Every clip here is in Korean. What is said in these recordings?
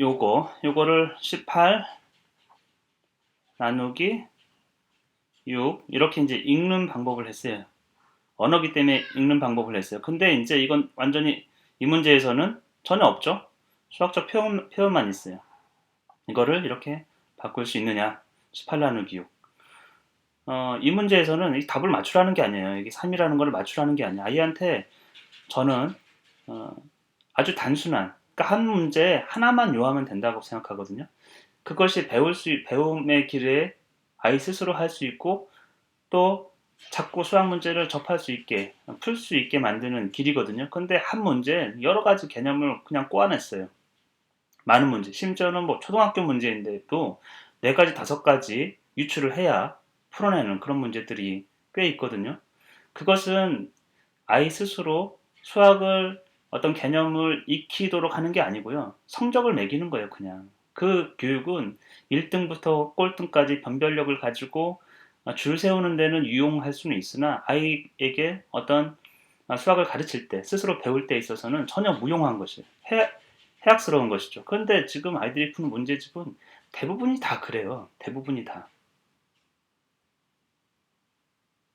요거를 18 나누기 6 이렇게 이제 읽는 방법을 했어요. 언어기 때문에 읽는 방법을 했어요. 근데 이제 이건 완전히 이 문제에서는 전혀 없죠. 수학적 표현만 있어요. 이거를 이렇게 바꿀 수 있느냐? 18 나누기 6. 이 문제에서는 이 답을 맞추라는 게 아니에요. 이게 3이라는 걸 맞추라는 게 아니에요. 아이한테 저는 어, 아주 단순한, 그러니까 한 문제 하나만 요하면 된다고 생각하거든요. 그것이 배움의 길에 아이 스스로 할 수 있고 또 자꾸 수학 문제를 접할 수 있게, 풀 수 있게 만드는 길이거든요. 근데 한 문제 여러 가지 개념을 그냥 꼬아냈어요. 많은 문제, 심지어는 뭐 초등학교 문제인데도 4가지, 5가지 유출을 해야 풀어내는 그런 문제들이 꽤 있거든요. 그것은 아이 스스로 수학을 어떤 개념을 익히도록 하는 게 아니고요. 성적을 매기는 거예요, 그냥. 그 교육은 1등부터 꼴등까지 변별력을 가지고 줄 세우는 데는 유용할 수는 있으나 아이에게 어떤 수학을 가르칠 때, 스스로 배울 때 있어서는 전혀 무용한 것이에요. 해악스러운 것이죠. 그런데 지금 아이들이 푸는 문제집은 대부분이 다 그래요. 대부분이 다.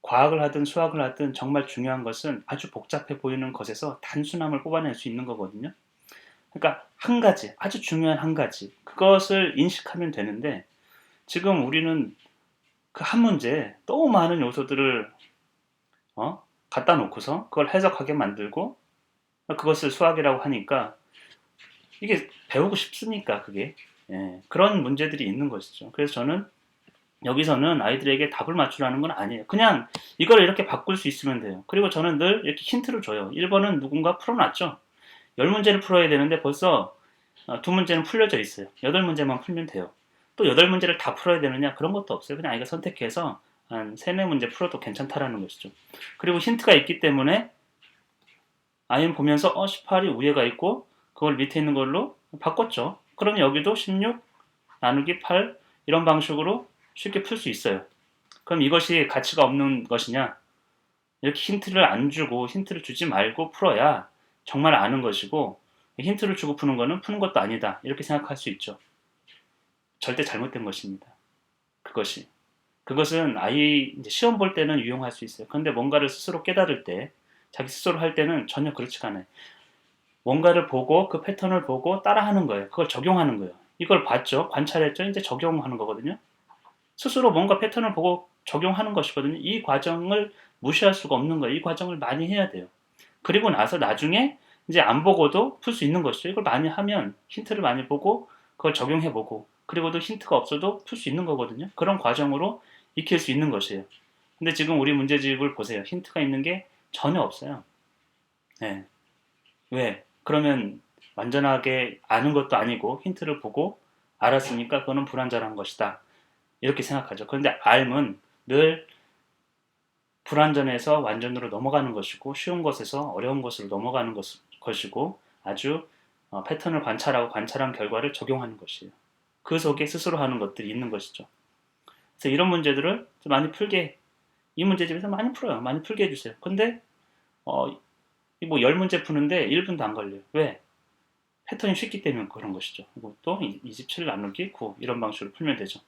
과학을 하든 수학을 하든 정말 중요한 것은 아주 복잡해 보이는 것에서 단순함을 뽑아낼 수 있는 거거든요. 그러니까 한 가지, 아주 중요한 한 가지, 그것을 인식하면 되는데 지금 우리는 그 한 문제에 너무 많은 요소들을 갖다 놓고서 그걸 해석하게 만들고 그것을 수학이라고 하니까 이게 배우고 싶습니까? 그게 그런 문제들이 있는 것이죠. 그래서 저는 여기서는 아이들에게 답을 맞추라는 건 아니에요. 그냥 이걸 이렇게 바꿀 수 있으면 돼요. 그리고 저는 늘 이렇게 힌트를 줘요. 1번은 누군가 풀어놨죠. 10문제를 풀어야 되는데 벌써 2문제는 풀려져 있어요. 8문제만 풀면 돼요. 또 8문제를 다 풀어야 되느냐? 그런 것도 없어요. 그냥 아이가 선택해서 한 3, 4문제 풀어도 괜찮다라는 것이죠. 그리고 힌트가 있기 때문에 아이는 보면서 18이 위에가 있고 그걸 밑에 있는 걸로 바꿨죠. 그럼 여기도 16 나누기 8 이런 방식으로 쉽게 풀 수 있어요. 그럼 이것이 가치가 없는 것이냐? 이렇게 힌트를 안 주고 힌트를 주지 말고 풀어야 정말 아는 것이고 힌트를 주고 푸는 거는 푸는 것도 아니다. 이렇게 생각할 수 있죠. 절대 잘못된 것입니다. 그것이. 그것은 아이 이제 시험 볼 때는 유용할 수 있어요. 그런데 뭔가를 스스로 깨달을 때 자기 스스로 할 때는 전혀 그렇지가 않아요. 뭔가를 보고 그 패턴을 보고 따라하는 거예요. 그걸 적용하는 거예요. 이걸 봤죠? 관찰했죠? 이제 적용하는 거거든요. 스스로 뭔가 패턴을 보고 적용하는 것이거든요. 이 과정을 무시할 수가 없는 거예요. 이 과정을 많이 해야 돼요. 그리고 나서 나중에 이제 안 보고도 풀 수 있는 것이죠. 이걸 많이 하면 힌트를 많이 보고 그걸 적용해 보고 그리고도 힌트가 없어도 풀 수 있는 거거든요. 그런 과정으로 익힐 수 있는 것이에요. 근데 지금 우리 문제집을 보세요. 힌트가 있는 게 전혀 없어요. 네. 왜? 그러면 완전하게 아는 것도 아니고 힌트를 보고 알았으니까 그거는 불완전한 것이다. 이렇게 생각하죠. 그런데 알면 늘 불완전해서 완전으로 넘어가는 것이고 쉬운 것에서 어려운 것으로 넘어가는 것이고 아주 패턴을 관찰하고 관찰한 결과를 적용하는 것이에요. 그 속에 스스로 하는 것들이 있는 것이죠. 그래서 이런 문제들을 좀 많이 풀게 이 문제집에서 많이 풀어요. 많이 풀게 해주세요. 근데 뭐 10문제 푸는데 1분도 안 걸려요. 왜? 패턴이 쉽기 때문에 그런 것이죠. 이것도 27 나누기 9 이런 방식으로 풀면 되죠.